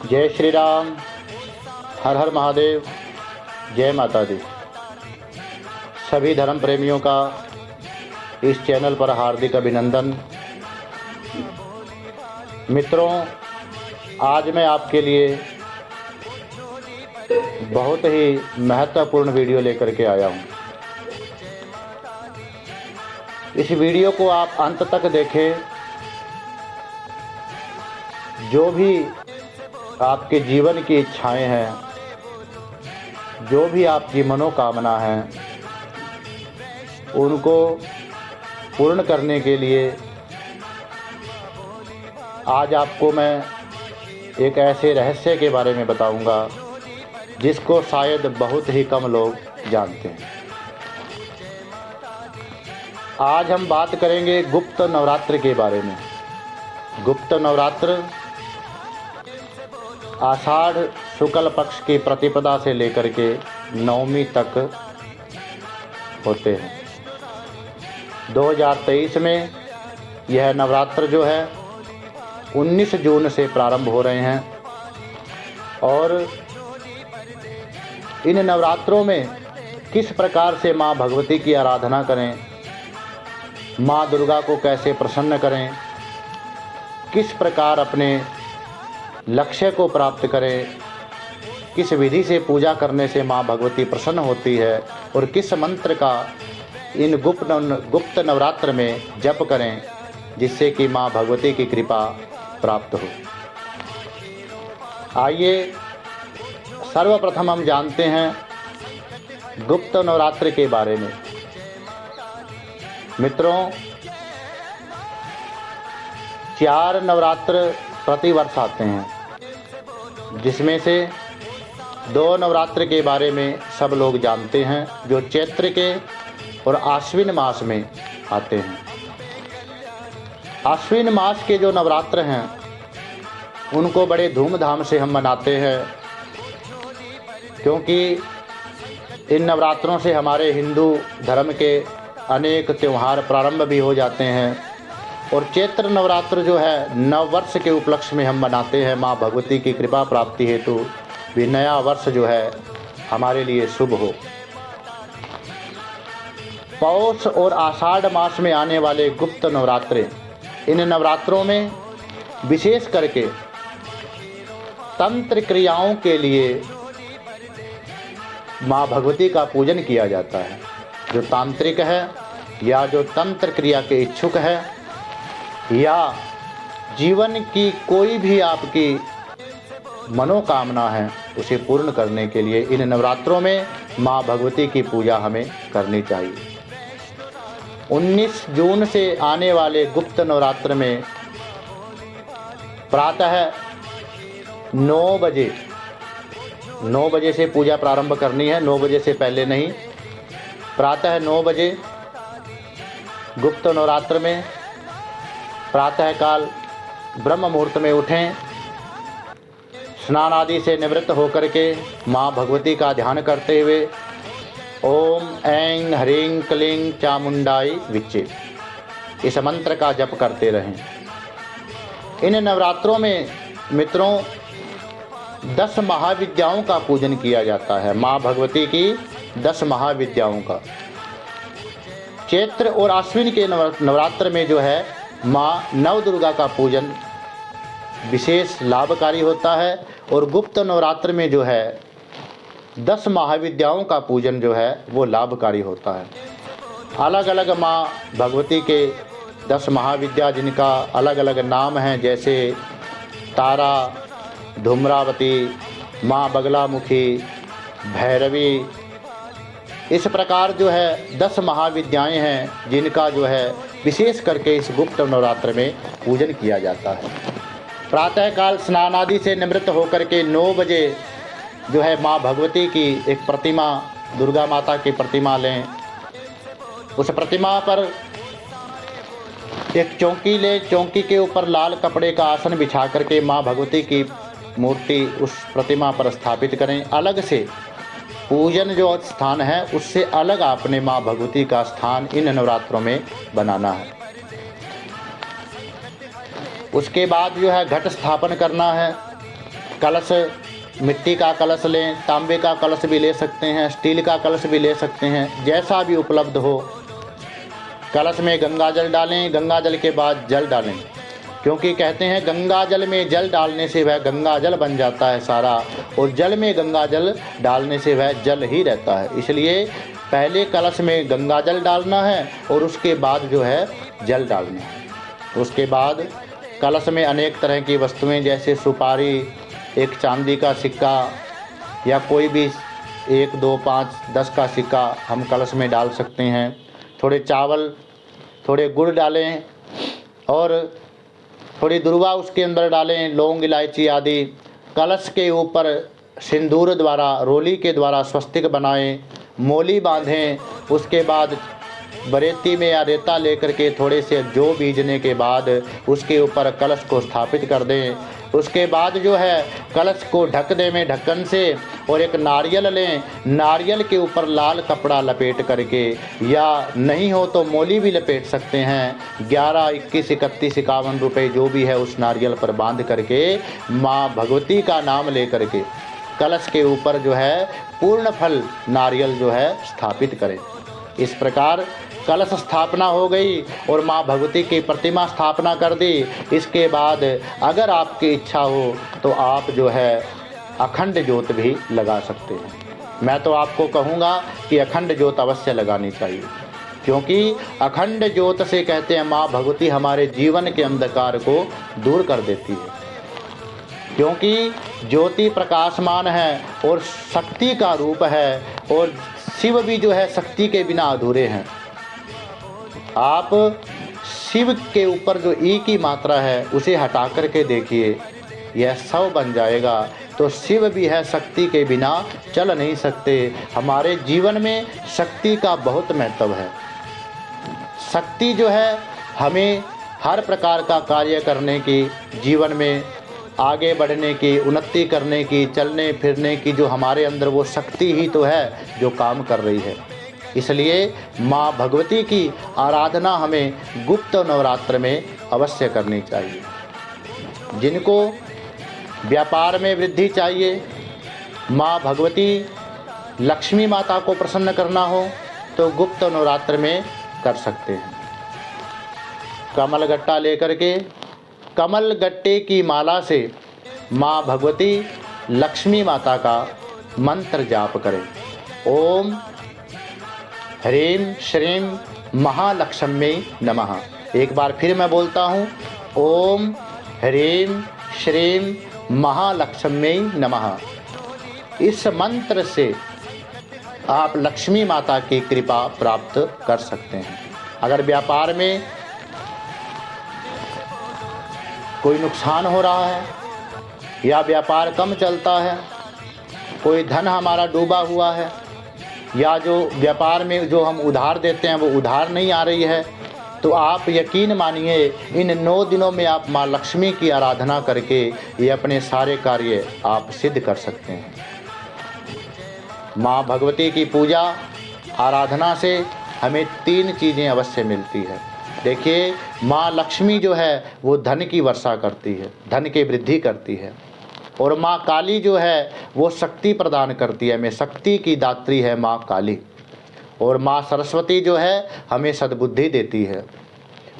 जय श्री राम। हर हर महादेव। जय माता दी। सभी धर्म प्रेमियों का इस चैनल पर हार्दिक अभिनंदन। मित्रों, आज मैं आपके लिए बहुत ही महत्वपूर्ण वीडियो लेकर के आया हूँ। इस वीडियो को आप अंत तक देखें। जो भी आपके जीवन की इच्छाएं हैं, जो भी आपकी मनोकामना है, उनको पूर्ण करने के लिए आज आपको मैं एक ऐसे रहस्य के बारे में बताऊंगा जिसको शायद बहुत ही कम लोग जानते हैं। आज हम बात करेंगे गुप्त नवरात्र के बारे में। गुप्त नवरात्र आषाढ़ शुक्ल पक्ष की प्रतिपदा से लेकर के नवमी तक होते हैं। 2023 में यह नवरात्र जो है 19 जून से प्रारंभ हो रहे हैं और इन नवरात्रों में किस प्रकार से माँ भगवती की आराधना करें, माँ दुर्गा को कैसे प्रसन्न करें, किस प्रकार अपने लक्ष्य को प्राप्त करें, किस विधि से पूजा करने से माँ भगवती प्रसन्न होती है और किस मंत्र का इन गुप्त नवरात्र में जप करें जिससे कि माँ भगवती की कृपा प्राप्त हो। आइए सर्वप्रथम हम जानते हैं गुप्त नवरात्र के बारे में। मित्रों, 4 नवरात्र प्रतिवर्ष आते हैं, जिसमें से 2 नवरात्र के बारे में सब लोग जानते हैं जो चैत्र के और आश्विन मास में आते हैं। आश्विन मास के जो नवरात्र हैं उनको बड़े धूमधाम से हम मनाते हैं, क्योंकि इन नवरात्रों से हमारे हिंदू धर्म के अनेक त्यौहार प्रारंभ भी हो जाते हैं। और चैत्र नवरात्र जो है नव वर्ष के उपलक्ष्य में हम मनाते हैं। माँ भगवती की कृपा प्राप्ति हेतु भी नया वर्ष जो है हमारे लिए शुभ हो। पौष और आषाढ़ मास में आने वाले गुप्त नवरात्रे, इन नवरात्रों में विशेष करके तंत्र क्रियाओं के लिए माँ भगवती का पूजन किया जाता है। जो तांत्रिक है या जो तंत्र क्रिया के इच्छुक है या जीवन की कोई भी आपकी मनोकामना है, उसे पूर्ण करने के लिए इन नवरात्रों में माँ भगवती की पूजा हमें करनी चाहिए। 19 जून से आने वाले गुप्त नवरात्र में प्रातः 9 बजे से पूजा प्रारंभ करनी है। 9 बजे से पहले नहीं। प्रातः 9 बजे गुप्त नवरात्र में प्रातःकाल ब्रह्म मुहूर्त में उठें, स्नान आदि से निवृत्त होकर के माँ भगवती का ध्यान करते हुए ओम ऐं ह्रीं क्लीं चामुंडाई विच्चे इस मंत्र का जप करते रहें। इन नवरात्रों में मित्रों 10 महाविद्याओं का पूजन किया जाता है। माँ भगवती की 10 महाविद्याओं का। चैत्र और आश्विन के नवरात्र में जो है माँ नव दुर्गा का पूजन विशेष लाभकारी होता है और गुप्त नवरात्र में जो है 10 महाविद्याओं का पूजन जो है वो लाभकारी होता है। अलग अलग माँ भगवती के 10 महाविद्या जिनका अलग अलग नाम हैं, जैसे तारा, धूम्रावती, माँ बगलामुखी, भैरवी, इस प्रकार जो है 10 महाविद्याएं हैं जिनका जो है विशेष करके इस गुप्त नवरात्र में पूजन किया जाता है। प्रातःकाल स्नान आदि से निवृत्त होकर के 9 बजे जो है माँ भगवती की एक प्रतिमा, दुर्गा माता की प्रतिमा लें। उस प्रतिमा पर एक चौकी लें। चौकी के ऊपर लाल कपड़े का आसन बिछा करके माँ भगवती की मूर्ति उस प्रतिमा पर स्थापित करें। अलग से पूजन जो स्थान है उससे अलग आपने माँ भगवती का स्थान इन नवरात्रों में बनाना है। उसके बाद जो है घट स्थापन करना है। कलश मिट्टी का कलश लें, तांबे का कलश भी ले सकते हैं, स्टील का कलश भी ले सकते हैं, जैसा भी उपलब्ध हो। कलश में गंगा जल डालें, गंगा जल के बाद जल डालें, क्योंकि कहते हैं गंगा जल में जल डालने से वह गंगा जल बन जाता है सारा, और जल में गंगा जल डालने से वह जल ही रहता है। इसलिए पहले कलश में गंगा जल डालना है और उसके बाद जो है जल डालना है। उसके बाद कलश में अनेक तरह की वस्तुएं जैसे सुपारी, एक चांदी का सिक्का या कोई भी 1, 2, 5, 10 का सिक्का हम कलश में डाल सकते हैं। थोड़े चावल, थोड़े गुड़ डालें और थोड़ी दुर्वा उसके अंदर डालें, लौंग, इलायची आदि। कलश के ऊपर सिंदूर द्वारा, रोली के द्वारा स्वस्तिक बनाएं, मोली बांधें। उसके बाद बरेती में या रेता लेकर के थोड़े से जौ बीजने के बाद उसके ऊपर कलश को स्थापित कर दें। उसके बाद जो है कलश को ढक दें में ढक्कन से, और एक नारियल लें, नारियल के ऊपर लाल कपड़ा लपेट करके, या नहीं हो तो मोली भी लपेट सकते हैं, 11, 21, 31, 51 रुपये जो भी है उस नारियल पर बांध करके माँ भगवती का नाम ले करके कलश के ऊपर जो है पूर्ण फल नारियल जो है स्थापित करें। इस प्रकार कलश स्थापना हो गई और माँ भगवती की प्रतिमा स्थापना कर दी। इसके बाद अगर आपकी इच्छा हो तो आप जो है अखंड ज्योत भी लगा सकते हैं। मैं तो आपको कहूँगा कि अखंड ज्योत अवश्य लगानी चाहिए, क्योंकि अखंड ज्योत से कहते हैं माँ भगवती हमारे जीवन के अंधकार को दूर कर देती है, क्योंकि ज्योति प्रकाशमान है और शक्ति का रूप है, और शिव भी जो है शक्ति के बिना अधूरे हैं। आप शिव के ऊपर जो ई की मात्रा है उसे हटा करके देखिए, यह 100 बन जाएगा। तो शिव भी है, शक्ति के बिना चल नहीं सकते। हमारे जीवन में शक्ति का बहुत महत्व है। शक्ति जो है हमें हर प्रकार का कार्य करने की, जीवन में आगे बढ़ने की, उन्नति करने की, चलने फिरने की जो हमारे अंदर वो शक्ति ही तो है जो काम कर रही है। इसलिए माँ भगवती की आराधना हमें गुप्त नवरात्र में अवश्य करनी चाहिए। जिनको व्यापार में वृद्धि चाहिए, माँ भगवती लक्ष्मी माता को प्रसन्न करना हो तो गुप्त नवरात्र में कर सकते हैं। कमल गट्टा लेकर के कमल गट्टे की माला से माँ भगवती लक्ष्मी माता का मंत्र जाप करें। ओम ह्रीं श्रीं महालक्ष्म्यै नमः। एक बार फिर मैं बोलता हूँ, ओम ह्रीं श्रीं महालक्ष्म्यै नमः। इस मंत्र से आप लक्ष्मी माता की कृपा प्राप्त कर सकते हैं। अगर व्यापार में कोई नुकसान हो रहा है या व्यापार कम चलता है, कोई धन हमारा डूबा हुआ है, या जो व्यापार में जो हम उधार देते हैं वो उधार नहीं आ रही है, तो आप यकीन मानिए इन 9 दिनों में आप माँ लक्ष्मी की आराधना करके ये अपने सारे कार्य आप सिद्ध कर सकते हैं। माँ भगवती की पूजा आराधना से हमें 3 चीज़ें अवश्य मिलती है। देखिए, माँ लक्ष्मी जो है वो धन की वर्षा करती है, धन की वृद्धि करती है, और माँ काली जो है वो शक्ति प्रदान करती है, हमें शक्ति की दात्री है माँ काली। और माँ सरस्वती जो है हमें सद्बुद्धि देती है।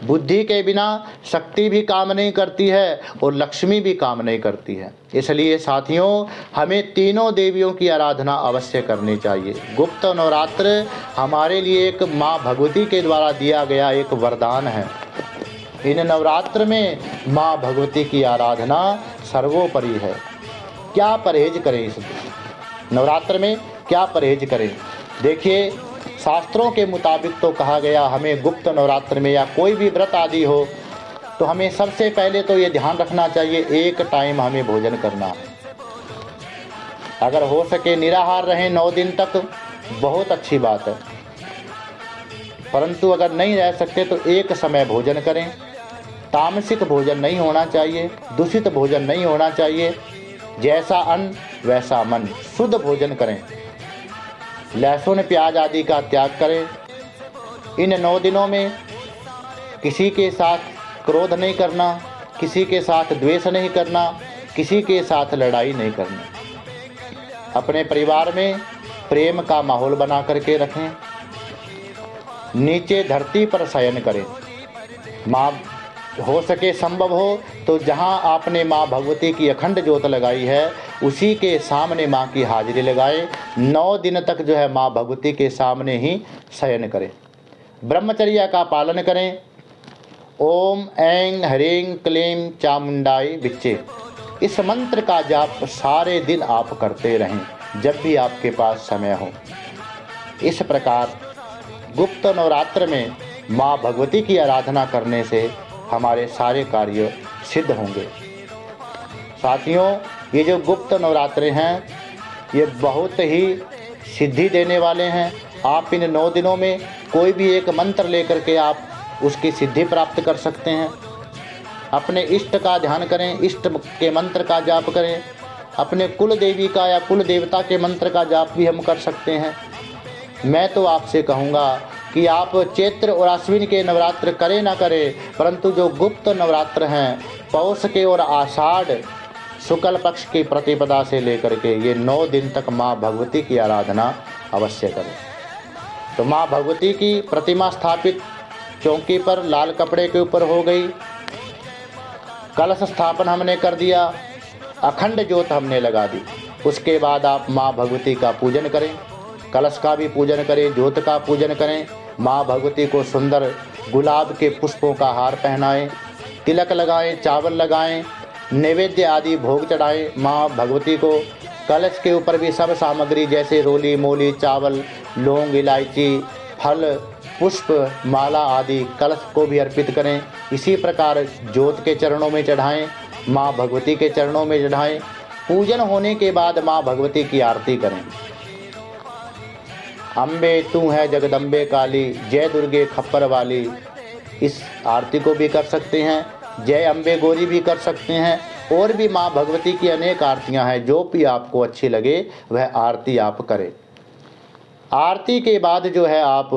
बुद्धि के बिना शक्ति भी काम नहीं करती है और लक्ष्मी भी काम नहीं करती है। इसलिए साथियों, हमें तीनों देवियों की आराधना अवश्य करनी चाहिए। गुप्त नवरात्र हमारे लिए एक माँ भगवती के द्वारा दिया गया एक वरदान है। इन नवरात्र में माँ भगवती की आराधना सर्वोपरि है। क्या परहेज करें इस नवरात्र में, क्या परहेज करें? देखिए, शास्त्रों के मुताबिक तो कहा गया हमें गुप्त नवरात्र में या कोई भी व्रत आदि हो तो हमें सबसे पहले तो ये ध्यान रखना चाहिए, एक टाइम हमें भोजन करना है। अगर हो सके निराहार रहें 9 दिन तक, बहुत अच्छी बात है, परंतु अगर नहीं रह सकते तो एक समय भोजन करें। तामसिक भोजन नहीं होना चाहिए, दूषित भोजन नहीं होना चाहिए। जैसा अन्न वैसा मन, शुद्ध भोजन करें। लहसुन प्याज आदि का त्याग करें। इन 9 दिनों में किसी के साथ क्रोध नहीं करना, किसी के साथ द्वेष नहीं करना, किसी के साथ लड़ाई नहीं करनी। अपने परिवार में प्रेम का माहौल बना करके रखें। नीचे धरती पर शयन करें। माँ हो सके संभव हो तो जहाँ आपने माँ भगवती की अखंड ज्योत लगाई है उसी के सामने माँ की हाजिरी लगाएं। 9 दिन तक जो है माँ भगवती के सामने ही शयन करें। ब्रह्मचर्य का पालन करें। ओम ऐं ह्रीं क्लीं चामुंडाई विच्चे, इस मंत्र का जाप सारे दिन आप करते रहें जब भी आपके पास समय हो। इस प्रकार गुप्त नवरात्र में माँ भगवती की आराधना करने से हमारे सारे कार्य सिद्ध होंगे। साथियों, ये जो गुप्त नवरात्रे हैं ये बहुत ही सिद्धि देने वाले हैं। आप इन 9 दिनों में कोई भी एक मंत्र लेकर के आप उसकी सिद्धि प्राप्त कर सकते हैं। अपने इष्ट का ध्यान करें, इष्ट के मंत्र का जाप करें। अपने कुल देवी का या कुल देवता के मंत्र का जाप भी हम कर सकते हैं। मैं तो आपसे कहूँगा कि आप चैत्र और अश्विन के नवरात्र करें ना करें, परंतु जो गुप्त नवरात्र हैं पौष के और आषाढ़ शुक्ल पक्ष की प्रतिपदा से लेकर के ये 9 दिन तक माँ भगवती की आराधना अवश्य करें। तो माँ भगवती की प्रतिमा स्थापित चौकी पर लाल कपड़े के ऊपर हो गई। कलश स्थापन हमने कर दिया, अखंड ज्योत हमने लगा दी। उसके बाद आप माँ भगवती का पूजन करें, कलश का भी पूजन करें, ज्योत का पूजन करें। माँ भगवती को सुंदर गुलाब के पुष्पों का हार पहनाएं, तिलक लगाएं, चावल लगाएं, नैवेद्य आदि भोग चढ़ाएं माँ भगवती को। कलश के ऊपर भी सब सामग्री जैसे रोली मोली चावल लौंग इलायची फल पुष्प माला आदि कलश को भी अर्पित करें। इसी प्रकार ज्योत के चरणों में चढ़ाएं, माँ भगवती के चरणों में चढ़ाएं। पूजन होने के बाद माँ भगवती की आरती करें। अम्बे तू है जगदम्बे काली, जय दुर्गे खप्पर वाली, इस आरती को भी कर सकते हैं। जय अम्बे गौरी भी कर सकते हैं। और भी माँ भगवती की अनेक आरतियाँ हैं, जो भी आपको अच्छी लगे वह आरती आप करें। आरती के बाद जो है आप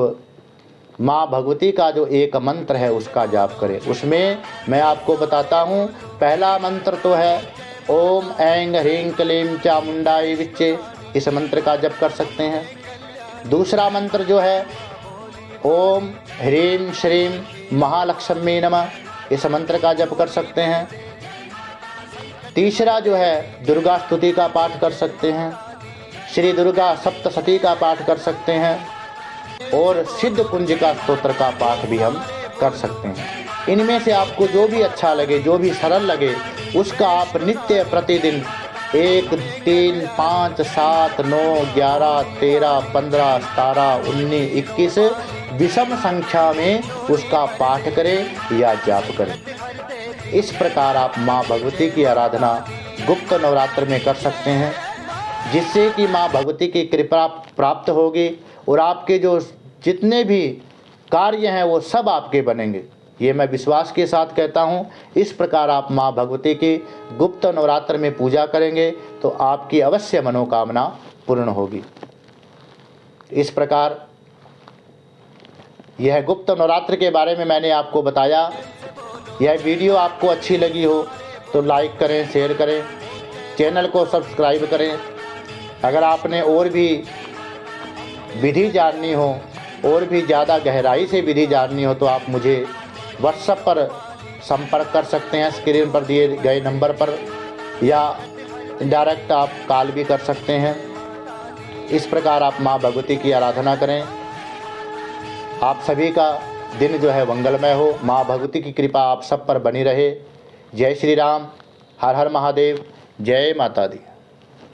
माँ भगवती का जो एक मंत्र है उसका जाप करें। उसमें मैं आपको बताता हूँ, पहला मंत्र तो है ओम ऐं ह्रीं क्लीं चामुंडाई विच्चे, इस मंत्र का जप कर सकते हैं। दूसरा मंत्र जो है ओम ह्रीं श्रीं महालक्ष्मी नमः, इस मंत्र का जप कर सकते हैं। तीसरा जो है दुर्गा स्तुति का पाठ कर सकते हैं, श्री दुर्गा सप्तशती का पाठ कर सकते हैं और सिद्ध कुंजिका स्तोत्र का पाठ भी हम कर सकते हैं। इनमें से आपको जो भी अच्छा लगे, जो भी सरल लगे, उसका आप नित्य प्रतिदिन 1, 3, 5, 7, 9, 11, 13, 15, 17, 19, 21 विषम संख्या में उसका पाठ करें या जाप करें। इस प्रकार आप माँ भगवती की आराधना गुप्त नवरात्र में कर सकते हैं, जिससे कि माँ भगवती की कृपा प्राप्त होगी और आपके जो जितने भी कार्य हैं वो सब आपके बनेंगे। ये मैं विश्वास के साथ कहता हूँ। इस प्रकार आप माँ भगवती की गुप्त नवरात्र में पूजा करेंगे तो आपकी अवश्य मनोकामना पूर्ण होगी। इस प्रकार यह गुप्त नवरात्र के बारे में मैंने आपको बताया। यह वीडियो आपको अच्छी लगी हो तो लाइक करें, शेयर करें, चैनल को सब्सक्राइब करें। अगर आपने और भी विधि जाननी हो और भी ज़्यादा गहराई से विधि जाननी हो तो आप मुझे व्हाट्सएप पर संपर्क कर सकते हैं, स्क्रीन पर दिए गए नंबर पर, या डायरेक्ट आप कॉल भी कर सकते हैं। इस प्रकार आप माँ भगवती की आराधना करें। आप सभी का दिन जो है मंगलमय हो। माँ भगवती की कृपा आप सब पर बनी रहे। जय श्री राम, हर हर महादेव, जय माता दी।